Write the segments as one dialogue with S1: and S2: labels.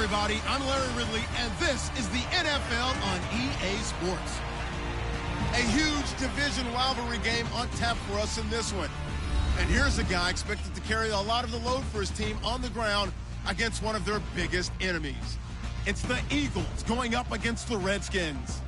S1: everybody. I'm Larry Ridley, and this is the NFL on EA Sports. A huge division rivalry game on tap for us in this one. And here's a guy expected to carry a lot of the load for his team on the ground against one of their biggest enemies. It's the Eagles going up against the Redskins.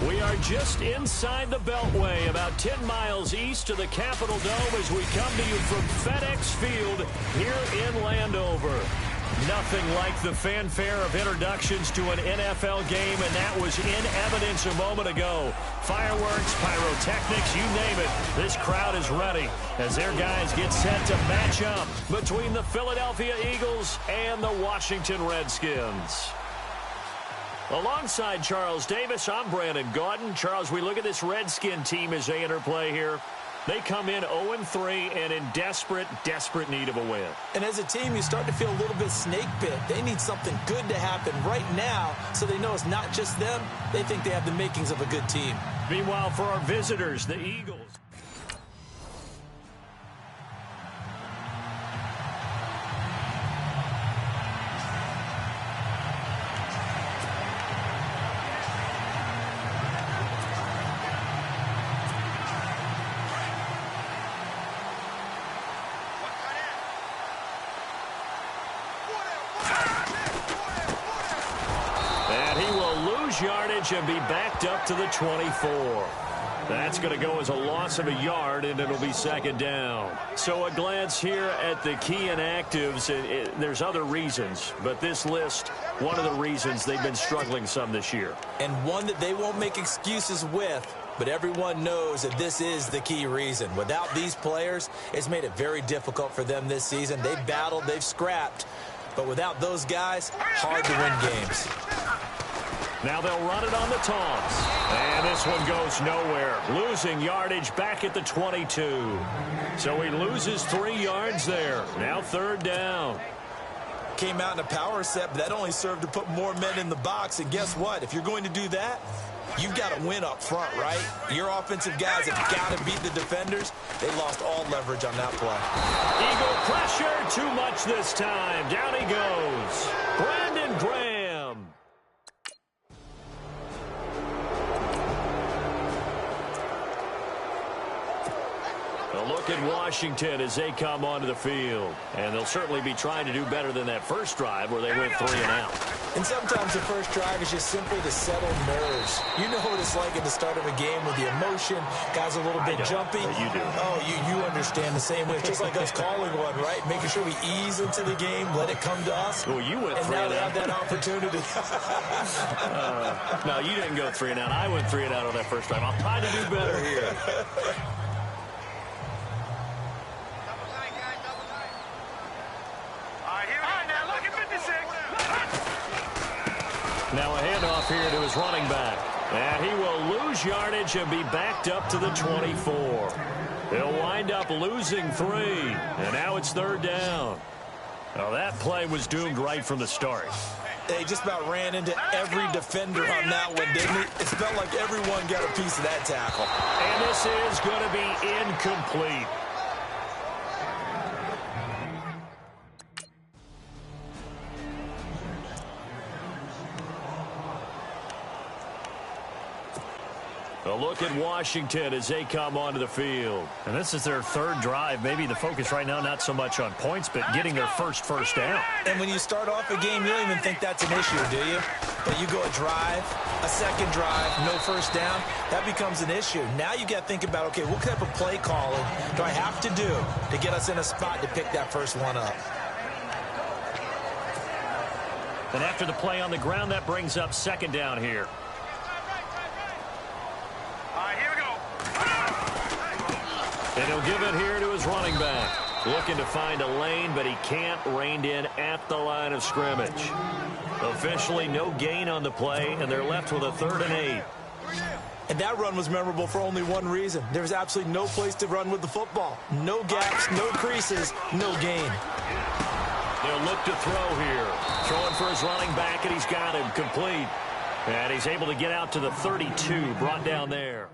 S2: We are just inside the Beltway, about 10 miles east of the Capitol Dome as we come to you from FedEx Field here in Landover. Nothing like the fanfare of introductions to an NFL game, and that was in evidence a moment ago. Fireworks, pyrotechnics, you name it. This crowd is ready as their guys get set to match up between the Philadelphia Eagles and the Washington Redskins. Alongside Charles Davis, I'm Brandon Gaudin. Charles, we look at this Redskin team as they interplay here. They come in 0-3 and in desperate need of a win.
S3: And as a team, you start to feel a little bit snake bit. They need something good to happen right now so they know it's not just them. They think they have the makings of a good team.
S2: Meanwhile, for our visitors, the Eagles. Yardage and be backed up to the 24. That's going to go as a loss of a yard, and it'll be second down. So a glance here at the key inactives. There's other reasons, but this list, one of the reasons they've been struggling some this year.
S3: And one that they won't make excuses with, but everyone knows that this is the key reason. Without these players, it's made it very difficult for them this season. They've battled, they've scrapped, but without those guys, hard to win games.
S2: Now they'll run it on the toss. And this one goes nowhere. Losing yardage back at the 22. So he loses 3 yards there. Now third down.
S3: Came out in a power set, but that only served to put more men in the box. And guess what? If you're going to do that, you've got to win up front, right? Your offensive guys have got to beat the defenders. They lost all leverage on that play.
S2: Eagle pressure, too much this time. Down he goes. Brandon Graham. A look at Washington as they come onto the field. And they'll certainly be trying to do better than that first drive where they went 3 and out.
S3: And sometimes the first drive is just simply to settle nerves. You know what it's like at the start of a game with the emotion. Guys are a little bit jumpy.
S2: You do.
S3: Oh, you understand the same way. It's just like us calling one, right? Making sure we ease into the game, let it come to us.
S2: Well, you went 3 and out.
S3: And now they have that opportunity.
S2: No, you didn't go 3 and out. I went 3 and out on that first drive. I'll try to do better here. Now a handoff here to his running back. And he will lose yardage and be backed up to the 24. He'll wind up losing 3. And now it's third down. Now that play was doomed right from the start.
S3: They just about ran into every defender on that one, didn't it? It felt like everyone got a piece of that tackle.
S2: And this is going to be incomplete. A look at Washington as they come onto the field.
S4: And this is their third drive. Maybe the focus right now not so much on points, but getting their first down.
S3: And when you start off a game, you don't even think that's an issue, do you? But you go a drive, a second drive, no first down, that becomes an issue. Now you got to think about, okay, what type of play calling do I have to do to get us in a spot to pick that first one up?
S4: And after the play on the ground, that brings up second down here.
S2: And he'll give it here to his running back. Looking to find a lane, but he can't. Reined in at the line of scrimmage. Officially no gain on the play, and they're left with a 3rd and 8.
S3: And that run was memorable for only one reason. There was absolutely no place to run with the football. No gaps, no creases, no gain.
S2: They'll look to throw here. Throwing for his running back, and he's got him complete. And he's able to get out to the 32, brought down there.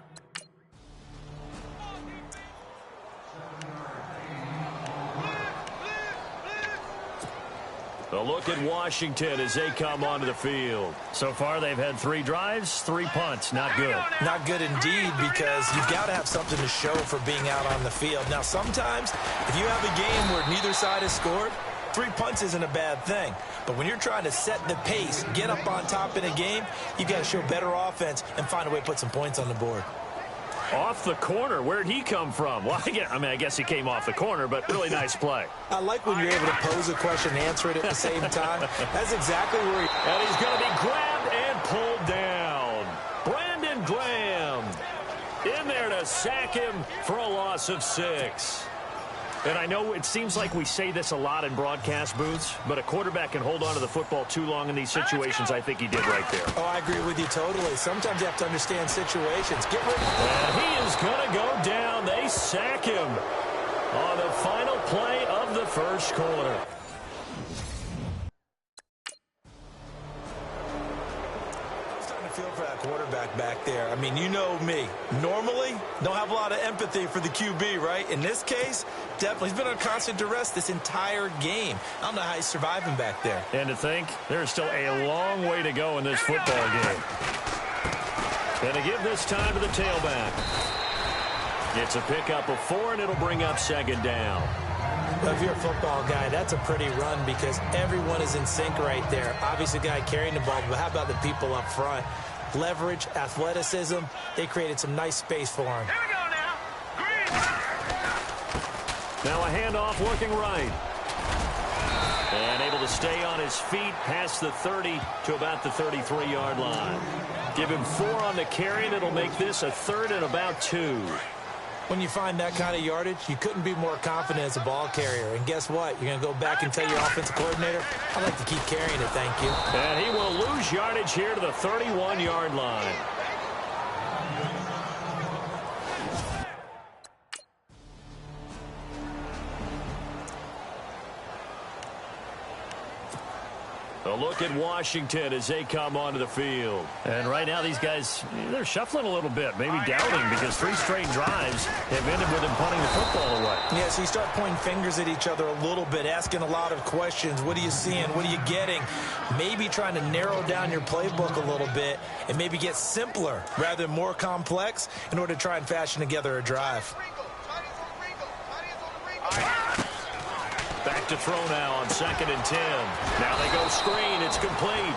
S2: A look at Washington as they come onto the field.
S4: So far, they've had 3 drives, 3 punts. Not good.
S3: Not good indeed, because you've got to have something to show for being out on the field. Now, sometimes, if you have a game where neither side has scored, 3 punts isn't a bad thing. But when you're trying to set the pace, get up on top in a game, you've got to show better offense and find a way to put some points on the board.
S4: Off the corner. Where'd he come from? Well, I guess he came off the corner, but really nice play.
S3: I like when you're able to pose a question and answer it at the same time. That's exactly where
S2: And he's going to be grabbed and pulled down. Brandon Graham in there to sack him for a loss of 6.
S4: And I know it seems like we say this a lot in broadcast booths, but a quarterback can hold on to the football too long in these situations. I think he did right there.
S3: Oh, I agree with you totally. Sometimes you have to understand situations. Get rid of
S2: And he is going to go down. They sack him on the final play of the first quarter.
S3: feel for that quarterback back there. I mean, you know me. Normally, don't have a lot of empathy for the QB, right? In this case, definitely. He's been on constant duress this entire game. I don't know how he's surviving back there.
S4: And to think, there's still a long way to go in this football game.
S2: Going to give this time to the tailback. It's a pickup of 4, and it'll bring up second down.
S3: If you're a football guy, that's a pretty run because everyone is in sync right there. Obviously, the guy carrying the ball, but how about the people up front? Leverage, athleticism, they created some nice space for him.
S5: Here we go now. Green.
S2: Now a handoff working right. And able to stay on his feet past the 30 to about the 33-yard line. Give him 4 on the carry, and it'll make this a 3rd and about 2.
S3: When you find that kind of yardage, you couldn't be more confident as a ball carrier. And guess what? You're going to go back and tell your offensive coordinator, I'd like to keep carrying it, thank you.
S2: And he will lose yardage here to the 31-yard line. A look at Washington as they come onto the field.
S4: And right now these guys, they're shuffling a little bit, maybe doubting, because 3 straight drives have ended with them punting the football away.
S3: Yeah, so you start pointing fingers at each other a little bit, asking a lot of questions. What are you seeing? What are you getting? Maybe trying to narrow down your playbook a little bit and maybe get simpler rather than more complex in order to try and fashion together a drive.
S2: Back to throw now on 2nd and 10. Now they go screen. It's complete.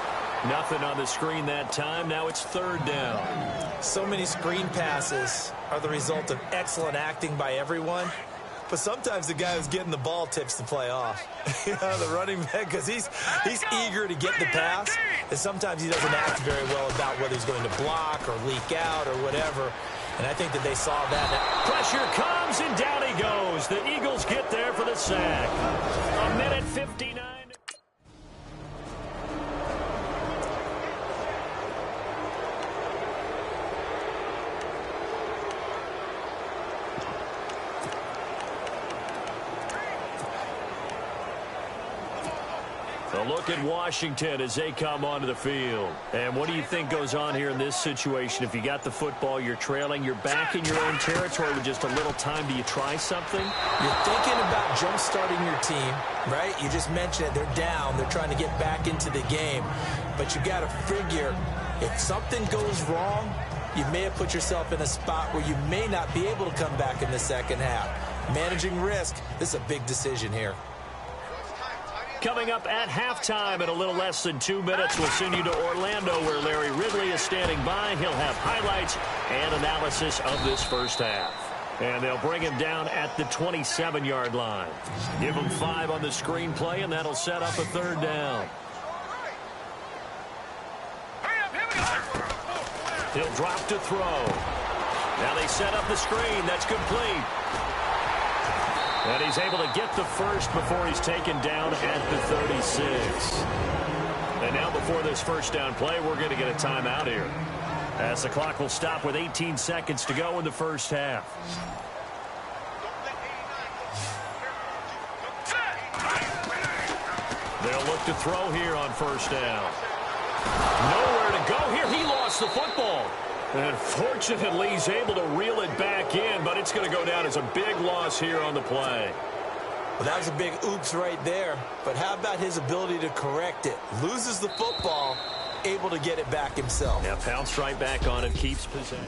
S2: Nothing on the screen that time. Now it's 3rd down.
S3: So many screen passes are the result of excellent acting by everyone. But sometimes the guy who's getting the ball tips the play off. You know, the running back, because he's eager to get the pass. And sometimes he doesn't act very well about whether he's going to block or leak out or whatever. And I think that they saw that.
S2: Pressure comes, and down he goes. The Eagles get there for the sack. 1:59. A look at Washington as they come onto the field. And what do you think goes on here in this situation? If you got the football, you're trailing, you're back in your own territory with just a little time. Do you try something?
S3: You're thinking about jump-starting your team, right? You just mentioned it. They're down. They're trying to get back into the game. But you got to figure, if something goes wrong, you may have put yourself in a spot where you may not be able to come back in the second half. Managing risk, this is a big decision here.
S2: Coming up at halftime in a little less than 2 minutes, we'll send you to Orlando where Larry Ridley is standing by. He'll have highlights and analysis of this first half. And they'll bring him down at the 27-yard line. Give him 5 on the screenplay, and that'll set up a 3rd down. He'll drop to throw. Now they set up the screen. That's complete. And he's able to get the first before he's taken down at the 36. And now before this first down play, we're going to get a timeout here, as the clock will stop with 18 seconds to go in the first half. They'll look to throw here on 1st down. Nowhere to go here. He lost the football. And fortunately, he's able to reel it back in, but it's going to go down as a big loss here on the play.
S3: Well, that was a big oops right there. But how about his ability to correct it? Loses the football, able to get it back himself.
S2: Yeah, pounced right back on it, keeps possession.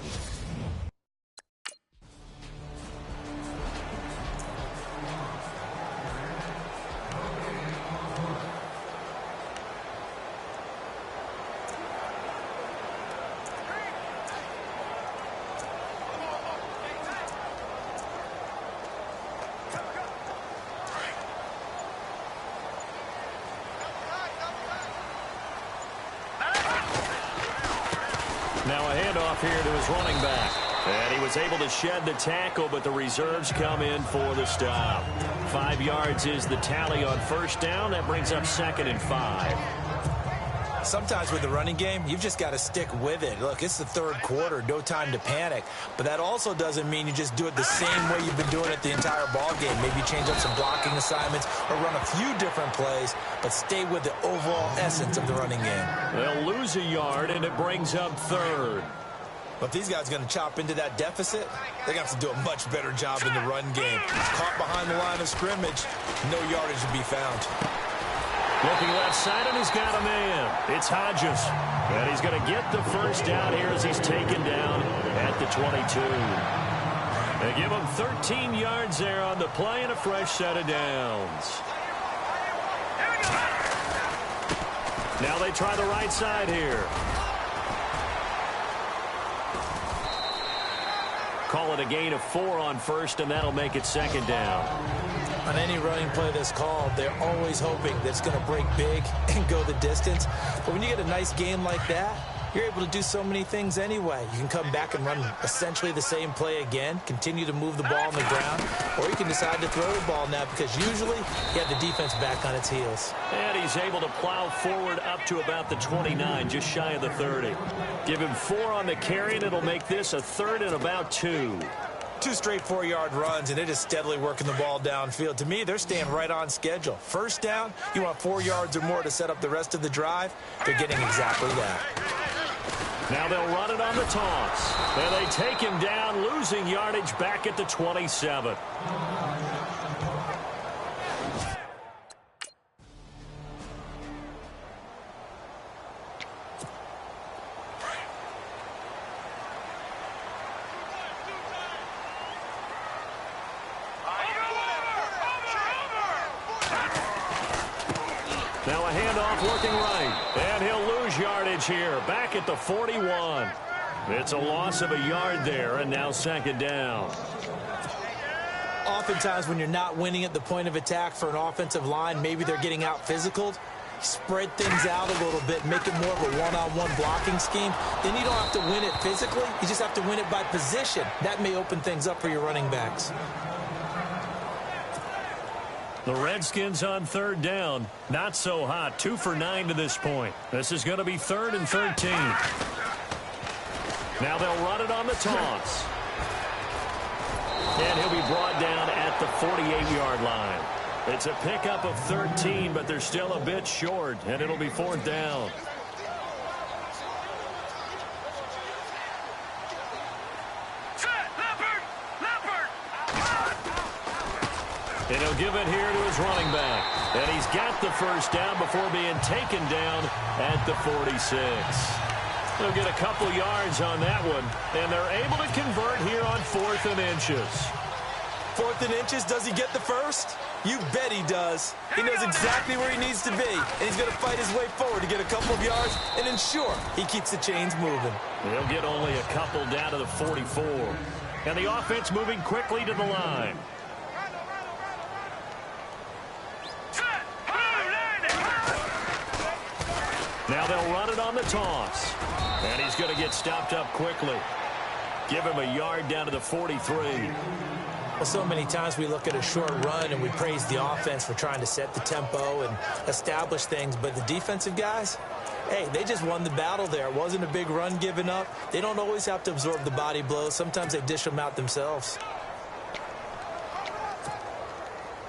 S2: Now a handoff here to his running back. And he was able to shed the tackle, but the reserves come in for the stop. 5 yards is the tally on first down. That brings up 2nd and 5.
S3: Sometimes with the running game, you've just got to stick with it. Look, it's the third quarter, no time to panic. But that also doesn't mean you just do it the same way you've been doing it the entire ball game. Maybe change up some blocking assignments or run a few different plays, but stay with the overall essence of the running game.
S2: They'll lose a yard, and it brings up 3rd.
S3: But if these guys are going to chop into that deficit, they're going to have to do a much better job in the run game. Caught behind the line of scrimmage, no yardage to be found.
S2: Looking left side, and he's got a man. It's Hodges. And he's going to get the first down here as he's taken down at the 22. They give him 13 yards there on the play and a fresh set of downs. Now they try the right side here. Call it a gain of 4 on first, and that'll make it 2nd down.
S3: On any running play that's called, they're always hoping that it's going to break big and go the distance. But when you get a nice game like that, you're able to do so many things anyway. You can come back and run essentially the same play again, continue to move the ball on the ground, or you can decide to throw the ball now because usually you have the defense back on its heels.
S2: And he's able to plow forward up to about the 29, just shy of the 30. Give him 4 on the carry, and it'll make this a 3rd and about 2.
S3: 2 straight 4-yard runs, and they're just steadily working the ball downfield. To me, they're staying right on schedule. First down, you want 4 yards or more to set up the rest of the drive. They're getting exactly that.
S2: Now they'll run it on the toss. And they take him down, losing yardage back at the 27. Now a handoff working right. And he'll lose yardage here. Back at the 41. It's a loss of a yard there, and now 2nd down.
S3: Oftentimes when you're not winning at the point of attack for an offensive line, maybe they're getting out physical. Spread things out a little bit, make it more of a one-on-one blocking scheme. Then you don't have to win it physically. You just have to win it by position. That may open things up for your running backs.
S2: The Redskins on 3rd down. Not so hot. 2 for 9 to this point. This is going to be 3rd and 13. Now they'll run it on the toss. And he'll be brought down at the 48-yard line. It's a pickup of 13, but they're still a bit short, and it'll be 4th down. And he'll give it here to his running back. And he's got the first down before being taken down at the 46. They'll get a couple yards on that one. And they're able to convert here on 4th and inches.
S3: 4th and inches, does he get the first? You bet he does. He knows exactly where he needs to be. And he's going to fight his way forward to get a couple of yards and ensure he keeps the chains moving.
S2: He'll get only a couple down to the 44. And the offense moving quickly to the line. Now they'll run it on the toss. And he's going to get stopped up quickly. Give him a yard down to the 43.
S3: Well, so many times we look at a short run and we praise the offense for trying to set the tempo and establish things. But the defensive guys, hey, they just won the battle there. It wasn't a big run given up. They don't always have to absorb the body blows. Sometimes they dish them out themselves.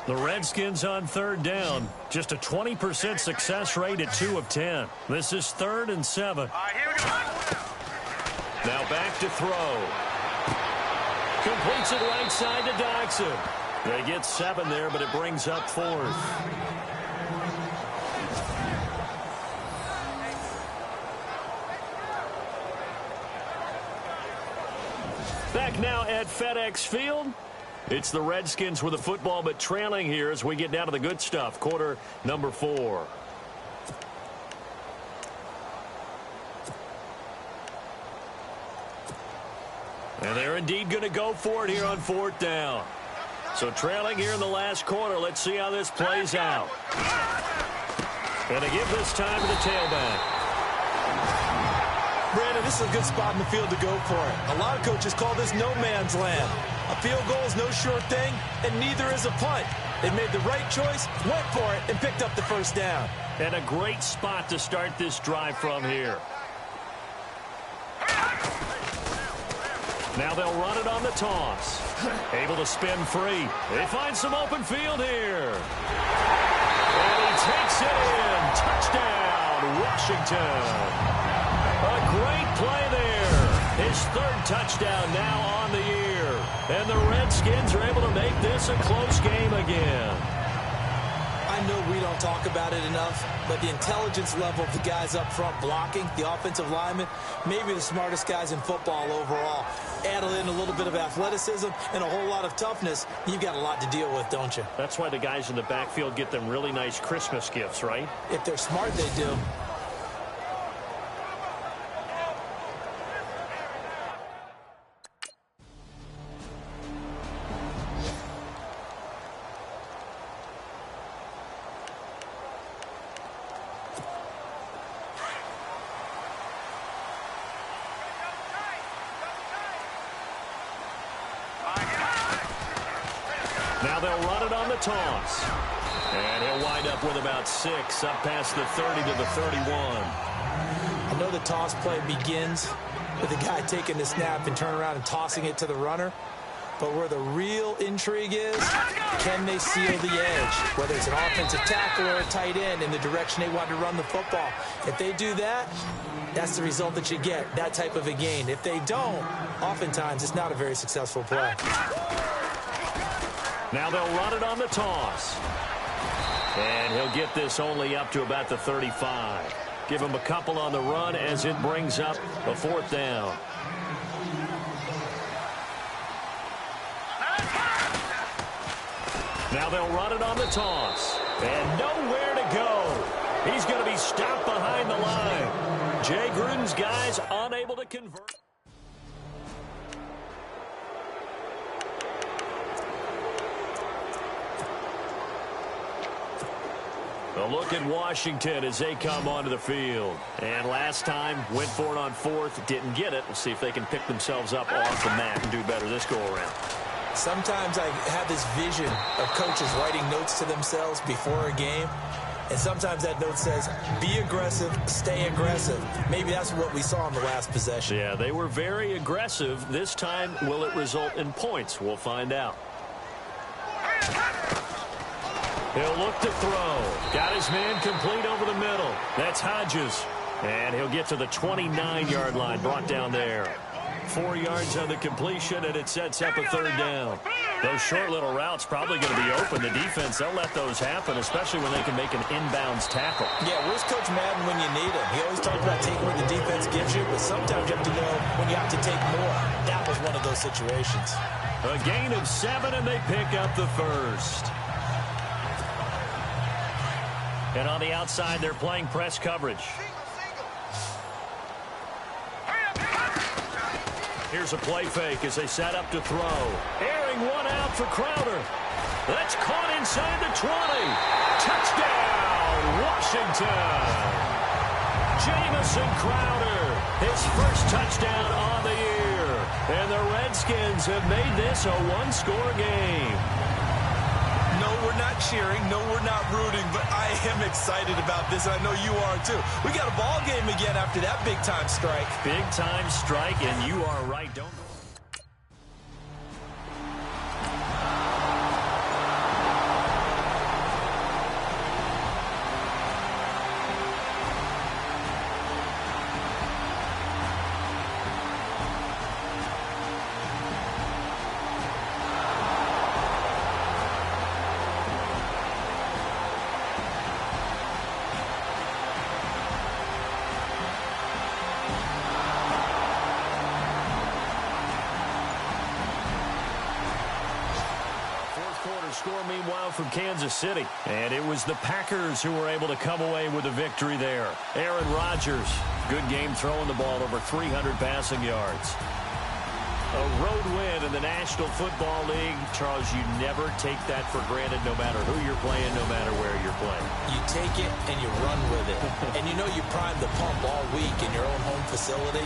S2: The Redskins on 3rd down. Just a 20% success rate at 2 of 10. This is 3rd and 7. Now back to throw. Completes it right side to Dodson. They get 7 there, but it brings up 4th. Back now at FedEx Field. It's the Redskins with the football, but trailing here as we get down to the good stuff. Quarter number 4. And they're indeed going to go for it here on 4th down. So trailing here in the last quarter. Let's see how this plays out. And to give this time to the tailback.
S3: Brandon, this is a good spot in the field to go for it. A lot of coaches call this no man's land. A field goal is no sure thing, and neither is a punt. They made the right choice, went for it, and picked up the first down.
S2: And a great spot to start this drive from here. Now they'll run it on the toss. Able to spin free. They find some open field here. And he takes it in. Touchdown, Washington. A great play there. His 3rd touchdown now on the year. And the Redskins are able to make this a close game again.
S3: I know we don't talk about it enough, but the intelligence level of the guys up front blocking, the offensive linemen, maybe the smartest guys in football overall. Add in a little bit of athleticism and a whole lot of toughness, you've got a lot to deal with, don't you?
S2: That's why the guys in the backfield get them really nice Christmas gifts, right?
S3: If they're smart, they do.
S2: Now they'll run it on the toss. And he'll wind up with about 6, up past the 30 to the 31.
S3: I know the toss play begins with the guy taking the snap and turn around and tossing it to the runner. But where the real intrigue is, can they seal the edge? Whether it's an offensive tackle or a tight end in the direction they want to run the football. If they do that, that's the result that you get, that type of a gain. If they don't, oftentimes it's not a very successful play.
S2: Now they'll run it on the toss. And he'll get this only up to about the 35. Give him a couple on the run as it brings up a 4th down. Now they'll run it on the toss. And nowhere to go. He's going to be stopped behind the line. Jay Gruden's guys unable to convert. A look at Washington as they come onto the field. And last time, went for it on 4th, didn't get it. We'll see if they can pick themselves up off the mat and do better this go-around.
S3: Sometimes I have this vision of coaches writing notes to themselves before a game. And sometimes that note says, be aggressive, stay aggressive. Maybe that's what we saw in the last possession.
S2: Yeah, they were very aggressive. This time, will it result in points? We'll find out. He'll look to throw. Got his man complete over the middle. That's Hodges. And he'll get to the 29-yard line, brought down there. 4 yards on the completion, and it sets up a 3rd down. Those short little routes probably going to be open. The defense, they'll let those happen, especially when they can make an inbounds tackle.
S3: Yeah, where's Coach Madden when you need him? He always talks about taking what the defense gives you, but sometimes you have to know when you have to take more. That was one of those situations.
S2: A gain of 7, and they pick up the 1st. And on the outside, they're playing press coverage. Here's a play fake as they set up to throw. Airing one out for Crowder. That's caught inside the 20. Touchdown, Washington. Jamison Crowder, his first touchdown on the year. And the Redskins have made this a one-score game.
S3: No, we're not cheering. No, we're not rooting, but I am excited about this, and I know you are too. We got a ball game again after that big-time strike.
S2: Big-time strike, and you are right. Don't go. score, meanwhile, from Kansas City. And it was the Packers who were able to come away with a victory there. Aaron Rodgers, good game throwing the ball, over 300 passing yards. A road win in the National Football League. Charles, you never take that for granted no matter who you're playing, no matter where you're playing.
S3: You take it and you run with it. And you know you primed the pump all week in your own home facility.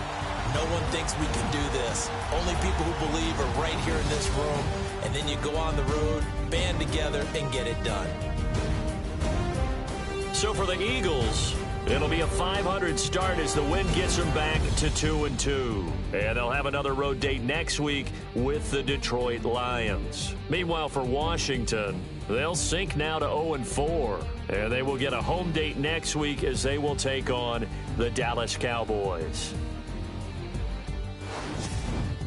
S3: No one thinks we can do this. Only people who believe are right here in this room. And then you go on the road, band together, and get it done.
S2: So for the Eagles, it'll be a 500 start as the win gets them back to 2-2. And they'll have another road date next week with the Detroit Lions. Meanwhile, for Washington, they'll sink now to 0-4. And they will get a home date next week as they will take on the Dallas Cowboys.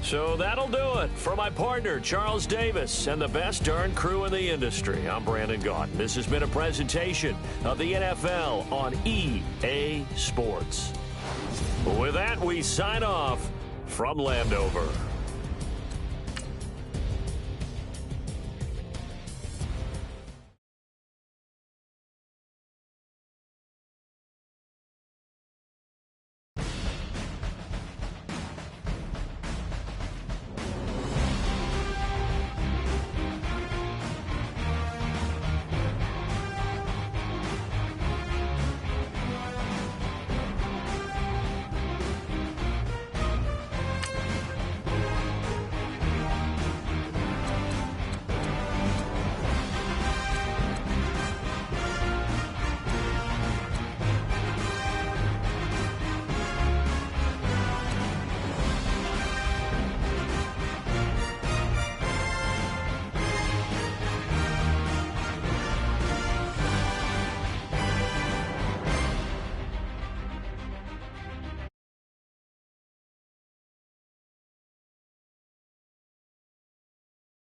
S2: So that'll do it. For my partner, Charles Davis, and the best darn crew in the industry, I'm Brandon Gaudin. This has been a presentation of the NFL on EA Sports. With that, we sign off from Landover.